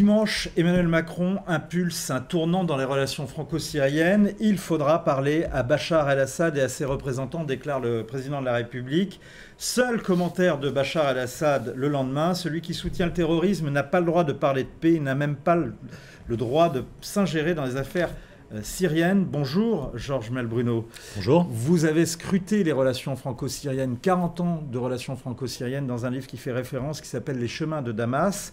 Dimanche, Emmanuel Macron impulse un tournant dans les relations franco-syriennes. Il faudra parler à Bachar el-Assad et à ses représentants, déclare le président de la République. Seul commentaire de Bachar el-Assad le lendemain, celui qui soutient le terrorisme n'a pas le droit de parler de paix, n'a même pas le droit de s'ingérer dans les affaires syriennes. Bonjour Georges Malbruno. Bonjour. Vous avez scruté les relations franco-syriennes, 40 ans de relations franco-syriennes, dans un livre qui fait référence, qui s'appelle Les chemins de Damas.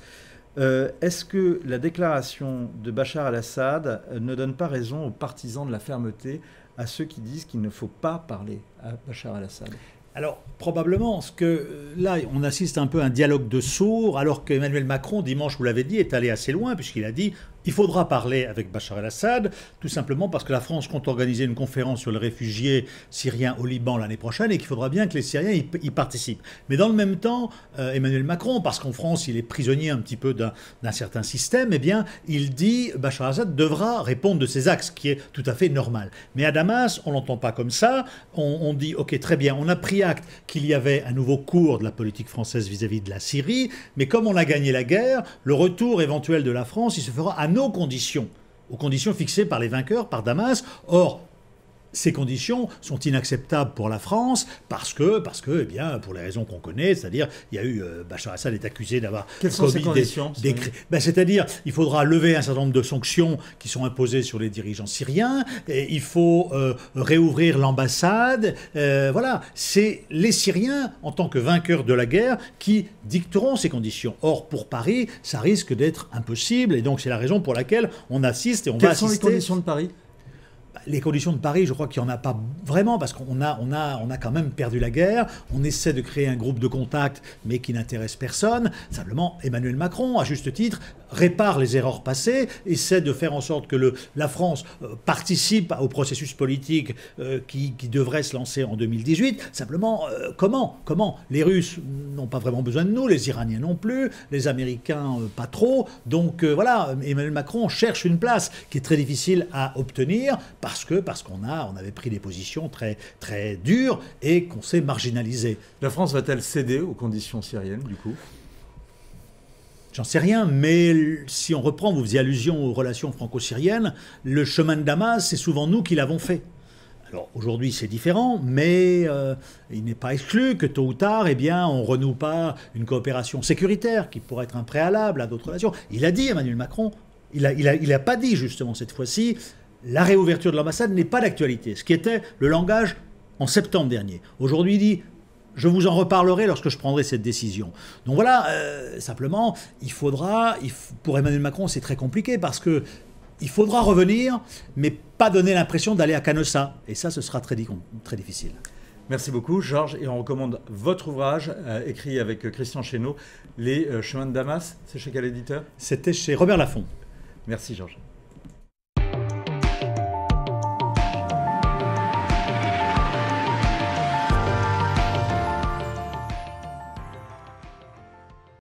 Est-ce que la déclaration de Bachar el-Assad ne donne pas raison aux partisans de la fermeté, à ceux qui disent qu'il ne faut pas parler à Bachar el-Assad ? Alors, probablement, parce que là, on assiste un peu à un dialogue de sourds, alors qu'Emmanuel Macron, dimanche, vous l'avez dit, est allé assez loin, puisqu'il a dit il faudra parler avec Bachar el-Assad, tout simplement parce que la France compte organiser une conférence sur les réfugiés syriens au Liban l'année prochaine et qu'il faudra bien que les Syriens y participent. Mais dans le même temps, Emmanuel Macron, parce qu'en France, il est prisonnier un petit peu d'un certain système, eh bien, il dit Bachar el-Assad devra répondre de ses axes, ce qui est tout à fait normal. Mais à Damas, on ne l'entend pas comme ça. On dit ok, très bien, on a pris acte qu'il y avait un nouveau cours de la politique française vis-à-vis de la Syrie, mais comme on a gagné la guerre, le retour éventuel de la France, il se fera à nos conditions, aux conditions fixées par les vainqueurs, par Damas. Or, ces conditions sont inacceptables pour la France parce que eh bien, pour les raisons qu'on connaît, c'est-à-dire, il y a eu, Bachar el-Assad est accusé d'avoir Quelles sont ces conditions c'est-à-dire, il faudra lever un certain nombre de sanctions qui sont imposées sur les dirigeants syriens, et il faut réouvrir l'ambassade, voilà, c'est les Syriens, en tant que vainqueurs de la guerre, qui dicteront ces conditions. Or, pour Paris, ça risque d'être impossible, et donc c'est la raison pour laquelle on assiste et on va assister. Quelles sont les conditions de Paris ? Les conditions de Paris, je crois qu'il n'y en a pas vraiment, parce qu'on a quand même perdu la guerre. On essaie de créer un groupe de contact, mais qui n'intéresse personne. Simplement, Emmanuel Macron, à juste titre, répare les erreurs passées, essaie de faire en sorte que la France participe au processus politique qui devrait se lancer en 2018. Simplement, comment les Russes n'ont pas vraiment besoin de nous, les Iraniens non plus, les Américains pas trop. Donc voilà, Emmanuel Macron cherche une place qui est très difficile à obtenir, parce qu'on avait pris des positions très, très dures et qu'on s'est marginalisé. La France va-t-elle céder aux conditions syriennes, du coup ? J'en sais rien, mais si on reprend, vous faisiez allusion aux relations franco-syriennes, le chemin de Damas, c'est souvent nous qui l'avons fait. Alors aujourd'hui c'est différent, mais il n'est pas exclu que tôt ou tard, eh bien, on renoue pas une coopération sécuritaire qui pourrait être un préalable à d'autres relations. Il a dit, Emmanuel Macron, il a pas dit justement cette fois-ci, la réouverture de l'ambassade n'est pas d'actualité, ce qui était le langage en septembre dernier. Aujourd'hui, il dit je vous en reparlerai lorsque je prendrai cette décision. Donc voilà, simplement, pour Emmanuel Macron, c'est très compliqué parce que il faudra revenir, mais pas donner l'impression d'aller à Canossa. Et ça, ce sera très difficile. Merci beaucoup, Georges. Et on recommande votre ouvrage, écrit avec Christian Chesneau, Les chemins de Damas. C'est chez quel éditeur ? C'était chez Robert Laffont. Merci, Georges.